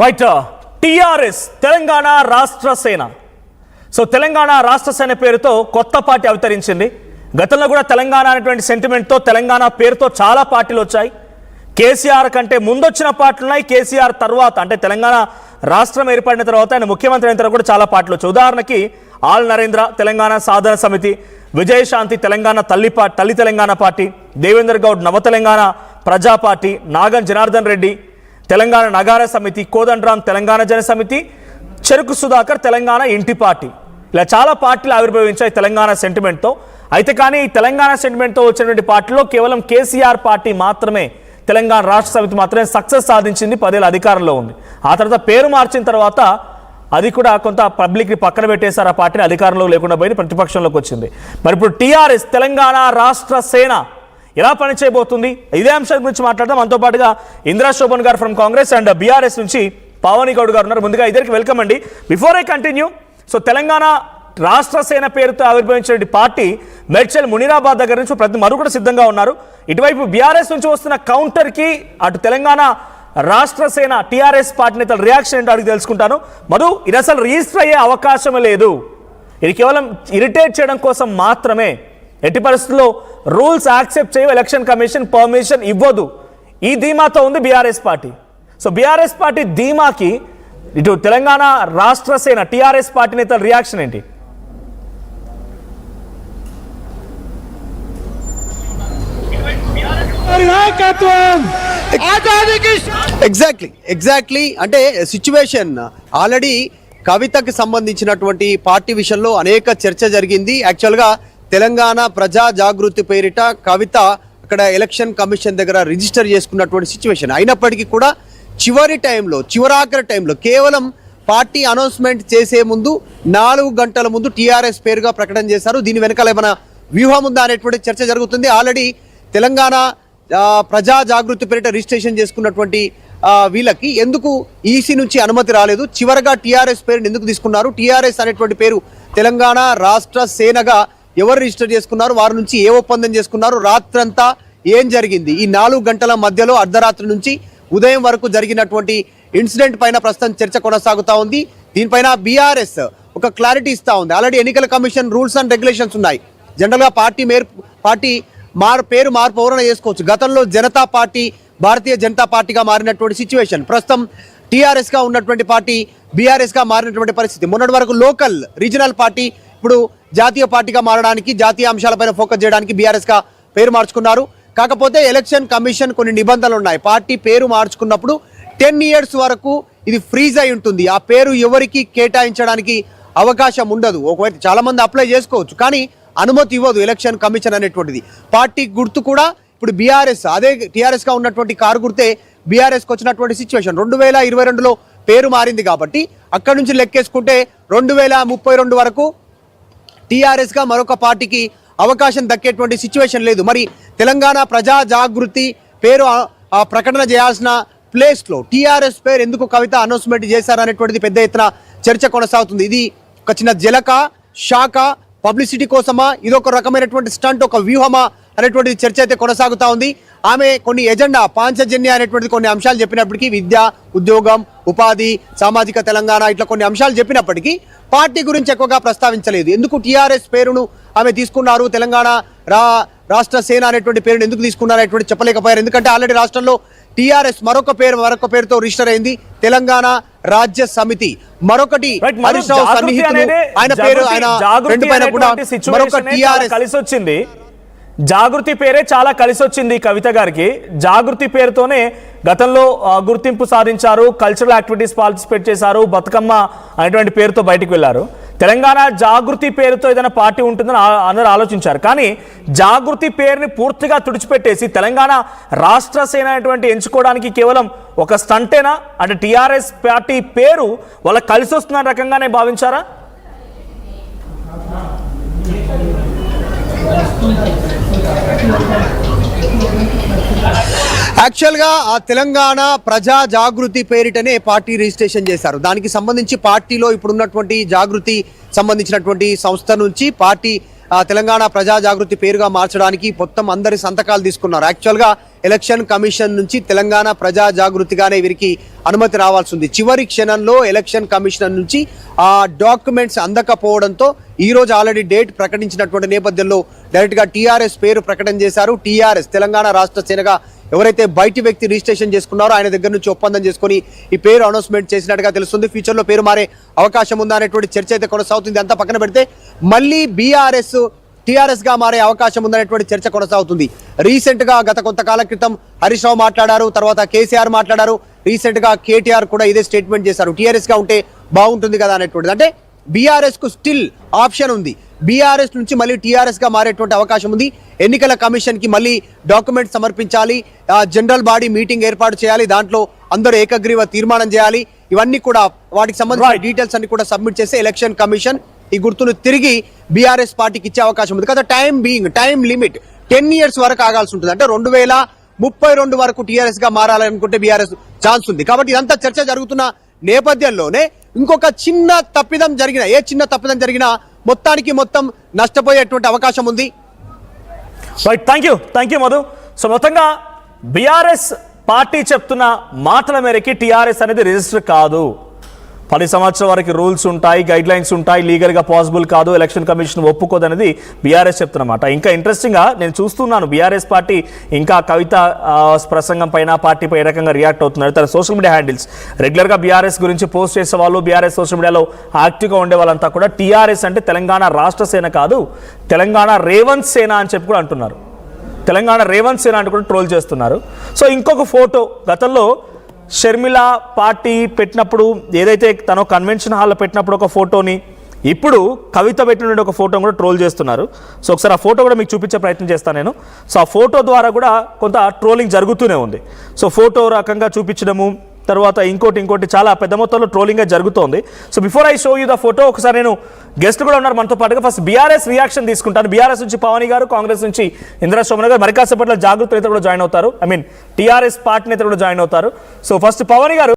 Right TRS Telangana రాష్ట్ర సేన. So Telangana రాష్ట్ర సేన పేరుతో కొత్త పార్టీ అవతరించింది. గతంలో కూడా తెలంగాణ అనేటువంటి సెంటిమెంట్తో తెలంగాణ పేరుతో చాలా పార్టీలు వచ్చాయి. కేసీఆర్ కంటే ముందొచ్చిన పార్టీలు ఉన్నాయి, కేసీఆర్ తర్వాత అంటే తెలంగాణ రాష్ట్రం ఏర్పడిన తర్వాత ఆయన ముఖ్యమంత్రి అయిన తర్వాత కూడా చాలా పార్టీలు వచ్చాయి. ఉదాహరణకి ఆల్ నరేంద్ర తెలంగాణ సాధన సమితి, విజయశాంతి తెలంగాణ తల్లి తెలంగాణ పార్టీ, దేవేందర్ గౌడ్ నవ తెలంగాణ ప్రజా పార్టీ, నాగన్ జనార్దన్ రెడ్డి తెలంగాణ నగార సమితి, కోదండరాం తెలంగాణ జన సమితి, చెరుకు సుధాకర్ తెలంగాణ ఇంటి పార్టీ, ఇలా చాలా పార్టీలు ఆవిర్భవించాయి తెలంగాణ సెంటిమెంట్తో. అయితే కానీ ఈ తెలంగాణ సెంటిమెంట్తో వచ్చినటువంటి పార్టీలో కేవలం కేసీఆర్ పార్టీ మాత్రమే, తెలంగాణ రాష్ట్ర సమితి మాత్రమే సక్సెస్ సాధించింది, 10 ఏళ్ళ అధికారంలో ఉంది. ఆ తర్వాత పేరు మార్చిన తర్వాత అది కూడా కొంత పబ్లిక్ని పక్కన పెట్టేశారు. ఆ పార్టీని అధికారంలో లేకుండా పోయి ప్రతిపక్షంలోకి వచ్చింది. మరి ఇప్పుడు టీఆర్ఎస్ తెలంగాణ రాష్ట్ర సేన ఎలా పనిచేయబోతుంది, ఇదే అంశం గురించి మాట్లాడదాం. మనతో పాటుగా ఇందిరా శోభన్ గారు ఫ్రమ్ కాంగ్రెస్ అండ్ బీఆర్ఎస్ నుంచి పావని గౌడ్ గారు ఉన్నారు. ముందుగా ఇద్దరికి వెల్కమ్ అండి. Before I continue, so Telangana రాష్ట్ర సేన పేరుతో ఆవిర్భవించిన పార్టీ మేడ్చల్ మునీరాబాద్ దగ్గర నుంచి ప్రతి మరు కూడా సిద్ధంగా ఉన్నారు. ఇటువైపు బీఆర్ఎస్ నుంచి వస్తున్న కౌంటర్కి అటు తెలంగాణ రాష్ట్ర సేన టీఆర్ఎస్ పార్టీ నేతల రియాక్షన్ ఏంటో అడిగి తెలుసుకుంటాను. మధు, ఇది అసలు రిజిస్టర్ అయ్యే అవకాశం లేదు, ఇది కేవలం ఇరిటేట్ చేయడం కోసం మాత్రమే, ఎట్టి పరిస్థితుల్లో రూల్స్ యాక్సెప్ట్ చేయవు, ఎలక్షన్ కమిషన్ పర్మిషన్ ఇవ్వదు, ఈ ధీమాతో ఉంది BRS party. So BRS party ధీమాకి ఇటు తెలంగాణ రాష్ట్ర సేన టీఆర్ఎస్ పార్టీ నేతల రియాక్షన్ ఏంటి? ఎగ్జాక్ట్లీ అంటే సిచ్యువేషన్ ఆల్రెడీ కవితకి సంబంధించినటువంటి పార్టీ విషయంలో అనేక చర్చ జరిగింది. యాక్చువల్గా తెలంగాణ ప్రజా జాగృతి పేరిట కవిత అక్కడ ఎలక్షన్ కమిషన్ దగ్గర రిజిస్టర్ చేసుకున్నటువంటి సిచ్యువేషన్ అయినప్పటికీ కూడా చివరాఖరి టైంలో కేవలం పార్టీ అనౌన్స్మెంట్ చేసే ముందు 4 గంటల ముందు టీఆర్ఎస్ పేరుగా ప్రకటన చేశారు. దీని వెనకాల ఏమైనా వ్యూహం ఉందా అనేటువంటి చర్చ జరుగుతుంది. ఆల్రెడీ తెలంగాణ ప్రజా జాగృతి పేరిట రిజిస్ట్రేషన్ చేసుకున్నటువంటి వీళ్ళకి ఎందుకు ఈసీ నుంచి అనుమతి రాలేదు, చివరగా టీఆర్ఎస్ పేరుని ఎందుకు తీసుకున్నారు, టీఆర్ఎస్ అనేటువంటి పేరు తెలంగాణ రాష్ట్ర సేనగా ఎవరు రిజిస్టర్ చేసుకున్నారు, వారి నుంచి ఏ ఒప్పందం చేసుకున్నారు, రాత్రంతా ఏం జరిగింది, ఈ 4 గంటల మధ్యలో అర్ధరాత్రి నుంచి ఉదయం వరకు జరిగినటువంటి ఇన్సిడెంట్ పైన ప్రస్తుతం చర్చ కొనసాగుతూ ఉంది. దీనిపైన బీఆర్ఎస్ ఒక క్లారిటీ ఇస్తూ ఉంది. ఆల్రెడీ ఎన్నికల కమిషన్ రూల్స్ అండ్ రెగ్యులేషన్స్ ఉన్నాయి. జనరల్గా పార్టీ పేరు మార్పు ఎవరైనా చేసుకోవచ్చు. గతంలో జనతా పార్టీ భారతీయ జనతా పార్టీగా మారినటువంటి సిచ్యువేషన్, ప్రస్తుతం టీఆర్ఎస్గా ఉన్నటువంటి పార్టీ బీఆర్ఎస్గా మారినటువంటి పరిస్థితి. మొన్నటి వరకు లోకల్ రీజనల్ పార్టీ ఇప్పుడు జాతీయ పార్టీగా మారడానికి, జాతీయ అంశాలపైన ఫోకస్ చేయడానికి బీఆర్ఎస్గా పేరు మార్చుకున్నారు. కాకపోతే ఎలక్షన్ కమిషన్ కొన్ని నిబంధనలు ఉన్నాయి. పార్టీ పేరు మార్చుకున్నప్పుడు 10 years వరకు ఇది ఫ్రీజ్ అయి ఉంటుంది. ఆ పేరు ఎవరికి కేటాయించడానికి అవకాశం ఉండదు. ఒకవేళ చాలా మంది అప్లై చేసుకోవచ్చు, కానీ అనుమతి ఇవ్వదు ఎలక్షన్ కమిషన్ అనేటువంటిది. పార్టీ గుర్తు కూడా ఇప్పుడు బీఆర్ఎస్, అదే టీఆర్ఎస్గా ఉన్నటువంటి కారు గుర్తే బీఆర్ఎస్కి వచ్చినటువంటి సిచ్యువేషన్. 2022లో పేరు మారింది కాబట్టి అక్కడి నుంచి లెక్కేసుకుంటే 2032 వరకు టీఆర్ఎస్గా మరొక పార్టీకి అవకాశం దక్కేటువంటి సిచ్యువేషన్ లేదు. మరి తెలంగాణ ప్రజా జాగృతి పేరు ప్రకటన చేయాల్సిన ప్లేస్లో టీఆర్ఎస్ పేరు ఎందుకు కవిత అనౌన్స్మెంట్ చేశారనేటువంటిది పెద్ద ఎత్తున చర్చ కొనసాగుతుంది. ఇది ఒక చిన్న జలక షాక పబ్లిసిటీ కోసమా, ఇదొక రకమైనటువంటి స్టంట్, ఒక వ్యూహమా అనేటువంటి చర్చ అయితే కొనసాగుతూ ఉంది. ఆమె కొన్ని ఎజెండా పాంచజన్య అనేటువంటి కొన్ని అంశాలు చెప్పినప్పటికీ, విద్య, ఉద్యోగం, ఉపాధి, సామాజిక తెలంగాణ ఇట్లా కొన్ని అంశాలు చెప్పినప్పటికీ పార్టీ గురించి ఎక్కువగా ప్రస్తావించలేదు. ఎందుకు టీఆర్ఎస్ పేరును ఆమె తీసుకున్నారు, తెలంగాణ రాష్ట్ర సేన అనేటువంటి పేరును ఎందుకు తీసుకున్నారు అనేటువంటి చెప్పలేకపోయారు. ఎందుకంటే ఆల్రెడీ రాష్ట్రంలో టీఆర్ఎస్ మరొక పేరుతో రిజిస్టర్ అయింది, తెలంగాణ రాజ్య సమితి. మరొకటి హరీష్ రావు సన్నిహితులు, ఆయన పేరు ఆయన రెండు పైన కూడా మరొక టీఆర్ఎస్ కలిసి వచ్చింది. జాగృతి పేరే చాలా కలిసి వచ్చింది కవిత గారికి. జాగృతి పేరుతోనే గతంలో గుర్తింపు సాధించారు, కల్చరల్ యాక్టివిటీస్ పార్టిసిపేట్ చేశారు, బతుకమ్మ అనేటువంటి పేరుతో బయటకు వెళ్ళారు. తెలంగాణ జాగృతి పేరుతో ఏదైనా పార్టీ ఉంటుందని అందరూ ఆలోచించారు. కానీ జాగృతి పేరుని పూర్తిగా తుడిచిపెట్టేసి తెలంగాణ రాష్ట్ర సేన అనేటువంటి ఎంచుకోవడానికి కేవలం ఒక స్టంటేనా, అంటే టీఆర్ఎస్ పార్టీ పేరు వాళ్ళకి కలిసి వస్తున్న రకంగానే భావించారా? యాక్చువల్గా ఆ తెలంగాణ ప్రజా జాగృతి పేరిటనే పార్టీ రిజిస్ట్రేషన్ చేశారు. దానికి సంబంధించి పార్టీలో ఇప్పుడున్నటువంటి జాగృతి సంబంధించినటువంటి సంస్థ నుంచి పార్టీ తెలంగాణ ప్రజా జాగృతి పేరుగా మార్చడానికి మొత్తం అందరి సంతకాలు తీసుకున్నారు. యాక్చువల్గా ఎలక్షన్ కమిషన్ నుంచి తెలంగాణ ప్రజా జాగృతిగానే వీరికి అనుమతి రావాల్సి ఉంది. చివరి క్షణంలో ఎలక్షన్ కమిషన్ నుంచి ఆ డాక్యుమెంట్స్ అందకపోవడంతో ఈ రోజు ఆల్రెడీ డేట్ ప్రకటించినటువంటి నేపథ్యంలో డైరెక్ట్ గా టీఆర్ఎస్ పేరు ప్రకటన చేశారు. టీఆర్ఎస్ తెలంగాణ రాష్ట్ర సేనగా ఎవరైతే బయటి వ్యక్తి రిజిస్ట్రేషన్ చేసుకున్నారో ఆయన దగ్గర నుంచి ఒప్పందం చేసుకుని ఈ పేరు అనౌన్స్మెంట్ చేసినట్టుగా తెలుస్తుంది. ఫ్యూచర్ లో పేరు మారే అవకాశం ఉందా అనేటువంటి చర్చ అయితే కొనసాగుతుంది. అంతా పక్కన పెడితే మళ్ళీ బీఆర్ఎస్ టీఆర్ఎస్ గా మారే అవకాశం ఉందనేటువంటి చర్చ కొనసాగుతుంది. రీసెంట్ గా గత కొంతకాలం క్రితం హరీష్ రావు మాట్లాడారు, తర్వాత కేసీఆర్ మాట్లాడారు, రీసెంట్ గా కేటీఆర్ కూడా ఇదే స్టేట్మెంట్ చేశారు, టీఆర్ఎస్ గా ఉంటే బాగుంటుంది కదా అనేటువంటిది. అంటే బీఆర్ఎస్ కు స్టిల్ ఆప్షన్ ఉంది, బీఆర్ఎస్ నుంచి మళ్ళీ టీఆర్ఎస్ గా మారేటువంటి అవకాశం ఉంది. ఎన్నికల కమిషన్ కి మళ్ళీ డాక్యుమెంట్ సమర్పించాలి, జనరల్ బాడీ మీటింగ్ ఏర్పాటు చేయాలి, దాంట్లో అందరూ ఏకగ్రీవ తీర్మానం చేయాలి. ఇవన్నీ కూడా వాటికి సంబంధించిన డీటెయిల్స్ అన్ని కూడా సబ్మిట్ చేస్తే ఎలక్షన్ కమిషన్ ఈ గుర్తును తిరిగి బీఆర్ఎస్ పార్టీకి ఇచ్చే అవకాశం ఉంది కదా. టైం లిమిట్ 10 years వరకు ఆగాల్సి ఉంటుంది. అంటే 2032 వరకు టీఆర్ఎస్ గా మారాలనుకుంటే బీఆర్ఎస్ ఛాన్స్ ఉంది. కాబట్టి ఇదంతా చర్చ జరుగుతున్న నేపథ్యంలోనే ఇంకొక చిన్న తప్పిదం జరిగినా మొత్తానికి మొత్తం నష్టపోయేటువంటి అవకాశం ఉంది. Right, thank you Madhu. So మొత్తంగా బీఆర్ఎస్ పార్టీ చెప్తున్న మాటల మేరకి టీఆర్ఎస్ అనేది రిజిస్టర్ కాదు. 10 సంవత్సరాల వరకు రూల్స్ ఉంటాయి, గైడ్ లైన్స్ ఉంటాయి, లీగల్గా పాసిబుల్ కాదు, ఎలక్షన్ కమిషన్ ఒప్పుకోదు అనేది బీఆర్ఎస్ చెప్తున్నమాట. ఇంకా ఇంట్రెస్టింగ్గా నేను చూస్తున్నాను బీఆర్ఎస్ పార్టీ ఇంకా కవిత ప్రసంగం పైన పార్టీపై ఏ రకంగా రియాక్ట్ అవుతున్నారు. తన సోషల్ మీడియా హ్యాండిల్స్ రెగ్యులర్గా బీఆర్ఎస్ గురించి పోస్ట్ చేసే వాళ్ళు, బీఆర్ఎస్ సోషల్ మీడియాలో యాక్టివ్గా ఉండే వాళ్ళంతా కూడా టీఆర్ఎస్ అంటే తెలంగాణ రాష్ట్ర సేన కాదు, తెలంగాణ రేవంత్ సేన అని చెప్పి కూడా అంటున్నారు. తెలంగాణ రేవంత్ సేన అంటే కూడా ట్రోల్ చేస్తున్నారు. సో ఇంకొక ఫోటో గతంలో షర్మిల పార్టీ పెట్టినప్పుడు ఏదైతే తను కన్వెన్షన్ హాల్లో పెట్టినప్పుడు ఒక ఫోటోని ఇప్పుడు కవిత పెట్టిన ఒక ఫోటోని కూడా ట్రోల్ చేస్తున్నారు. సో ఒకసారి ఆ ఫోటో కూడా మీకు చూపించే ప్రయత్నం చేస్తాను నేను. సో ఆ ఫోటో ద్వారా కూడా కొంత ట్రోలింగ్ జరుగుతూనే ఉంది. సో ఫోటో రకంగా చూపించడము, తర్వాత ఇంకోటి చాలా పెద్ద మొత్తంలో ట్రోలింగ్ జరుగుతోంది. So before I show you the photo, ఒకసారి నేను గెస్ట్ కూడా ఉన్నారు మనతో పాటుగా. ఫస్ట్ బీఆర్ఎస్ రియాక్షన్ తీసుకుంటాను. బీఆర్ఎస్ నుంచి పవని గారు, కాంగ్రెస్ నుంచి ఇందిరా సోమన్ గారు, మరి కాసేపట్లో జాగృతి నేత కూడా జాయిన్ అవుతారు. టీఆర్ఎస్ పార్టీ నేత కూడా జాయిన్ అవుతారు. సో ఫస్ట్ పవని గారు.